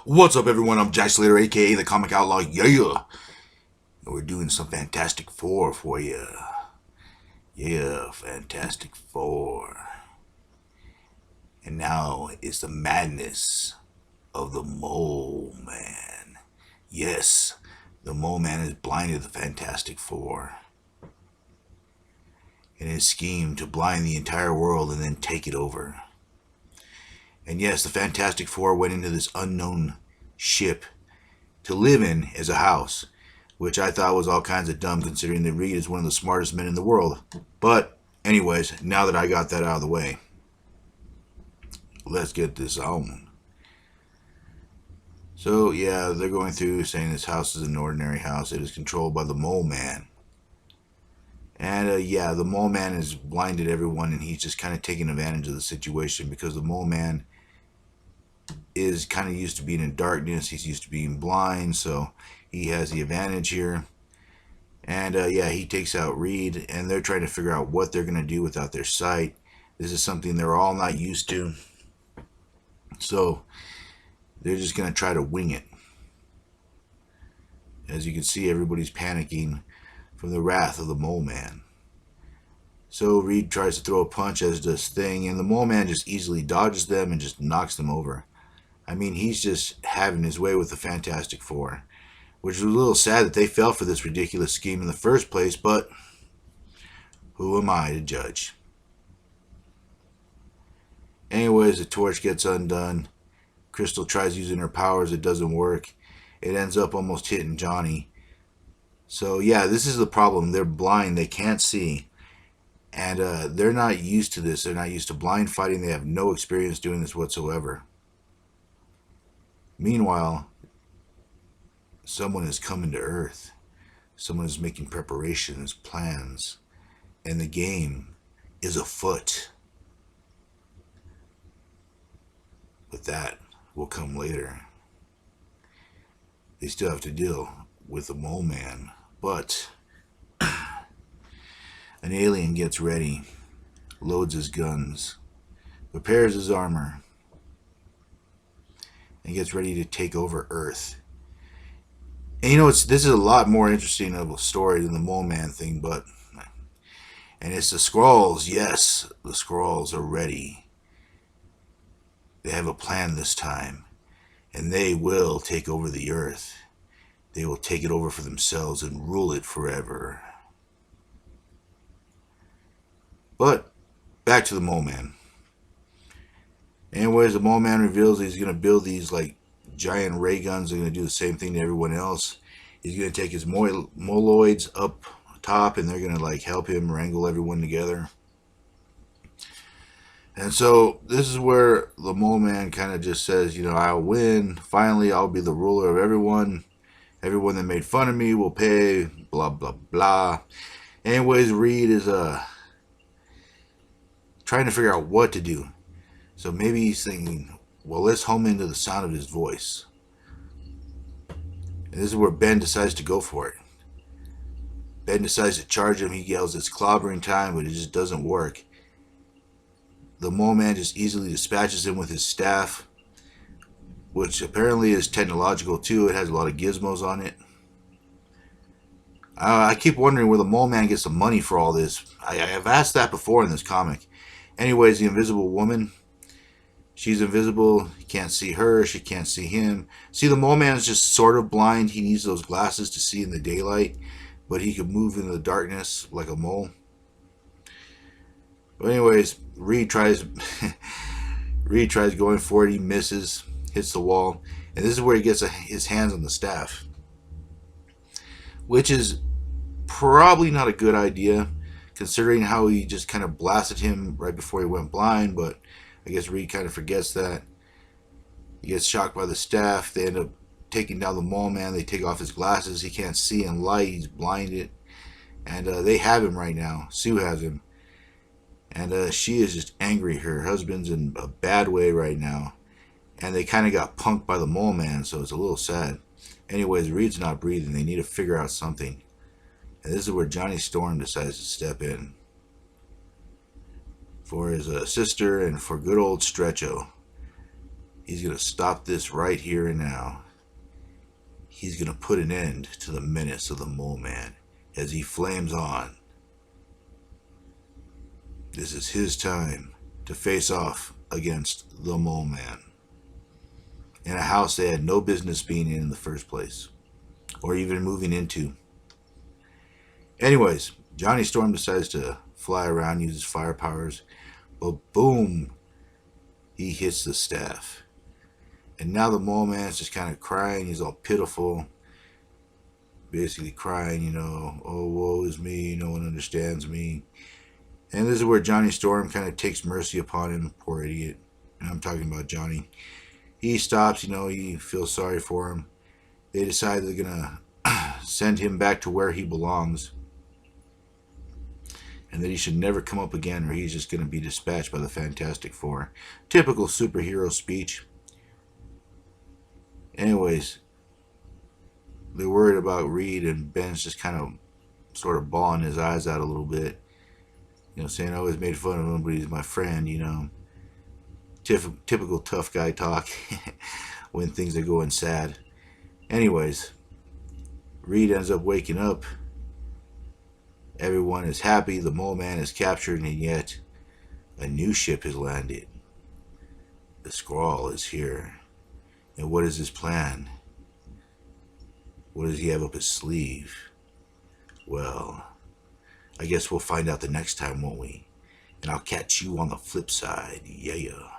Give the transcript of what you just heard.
What's up, everyone? I'm Jack Slater, aka the Comic Outlaw. Yeah, and we're doing some Fantastic Four for you. Yeah, Fantastic Four. And now is the madness of the Mole Man. Yes, the Mole Man has blinded the Fantastic Four in his scheme to blind the entire world and then take it over. And yes, the Fantastic Four went into this unknown ship to live in as a house, which I thought was all kinds of dumb considering that Reed is one of the smartest men in the world. But, anyways, now that I got that out of the way, let's get this on. So, yeah, they're going through saying this house is an ordinary house. It is controlled by the Mole Man. And, yeah, the Mole Man has blinded everyone, and he's just kind of taking advantage of the situation because the Mole Man is kind of used to being in darkness. He's used to being blind, so he has the advantage here. And yeah, he takes out Reed, and they're trying to figure out what they're going to do without their sight. This is something they're all not used to. So they're just going to try to wing it. As you can see, everybody's panicking from the wrath of the Mole Man. So Reed tries to throw a punch, as does Thing, and the Mole Man just easily dodges them and just knocks them over. I mean, he's just having his way with the Fantastic Four, which is a little sad that they fell for this ridiculous scheme in the first place, but who am I to judge? Anyways, the torch gets undone. Crystal tries using her powers. It doesn't work. It ends up almost hitting Johnny. So yeah, this is the problem. They're blind. They can't see. And they're not used to this. They're not used to blind fighting. They have no experience doing this whatsoever. Meanwhile, someone is coming to Earth. Someone is making preparations, plans, and the game is afoot. But that will come later. They still have to deal with the Mole Man, but an alien gets ready, loads his guns, prepares his armor, and gets ready to take over Earth. And you know, this is a lot more interesting of a story than the Mole Man thing, but... And it's the Skrulls. Yes, the Skrulls are ready. They have a plan this time, and they will take over the Earth. They will take it over for themselves and rule it forever. But, back to the Mole Man. Anyways, the Mole Man reveals he's going to build these, like, giant ray guns. They're going to do the same thing to everyone else. He's going to take his moloids up top, and they're going to, like, help him wrangle everyone together. And so this is where the Mole Man kind of just says, you know, I'll win. Finally, I'll be the ruler of everyone. Everyone that made fun of me will pay. Blah, blah, blah. Anyways, Reed is trying to figure out what to do. So maybe he's thinking, well, let's home into the sound of his voice. And this is where Ben decides to go for it. Ben decides to charge him. He yells, it's clobbering time, but it just doesn't work. The Mole Man just easily dispatches him with his staff, which apparently is technological too. It has a lot of gizmos on it. I keep wondering where the Mole Man gets the money for all this. I have asked that before in this comic. Anyways, the Invisible Woman. She's invisible. You can't see her. She can't see him. See, the Mole Man is just sort of blind. He needs those glasses to see in the daylight, but he can move in the darkness like a mole. But anyways, Reed tries going for it. He misses, hits the wall, and this is where he gets his hands on the staff, which is probably not a good idea, considering how he just kind of blasted him right before he went blind. But I guess Reed kind of forgets that. He gets shocked by the staff. They end up taking down the Mole Man. They take off his glasses. He can't see in light. He's blinded. And they have him right now. Sue has him. And she is just angry. Her husband's in a bad way right now. And they kind of got punked by the Mole Man, so it's a little sad. Anyways, Reed's not breathing. They need to figure out something. And this is where Johnny Storm decides to step in. For his sister and for good old Stretcho. He's going to stop this right here and now. He's going to put an end to the menace of the Mole Man as he flames on. This is his time to face off against the Mole Man in a house they had no business being in the first place, or even moving into. Anyways, Johnny Storm decides to fly around, use his fire powers, but boom, he hits the staff. And now the Mole Man's just kind of crying. He's all pitiful, basically crying, oh, woe is me, no one understands me. And this is where Johnny Storm kind of takes mercy upon him, poor idiot. And I'm talking about Johnny. He stops, he feels sorry for him. They decide they're going to send him back to where he belongs, and that he should never come up again, or he's just going to be dispatched by the Fantastic Four. Typical superhero speech. Anyways, they're worried about Reed, and Ben's just kind of sort of bawling his eyes out a little bit. Saying I always made fun of him, but he's my friend, Typical tough guy talk when things are going sad. Anyways, Reed ends up waking up. Everyone is happy. The Mole Man is captured, and yet a new ship has landed. The Skrull is here. And what is his plan? What does he have up his sleeve? Well, I guess we'll find out the next time, won't we? And I'll catch you on the flip side. Yeah.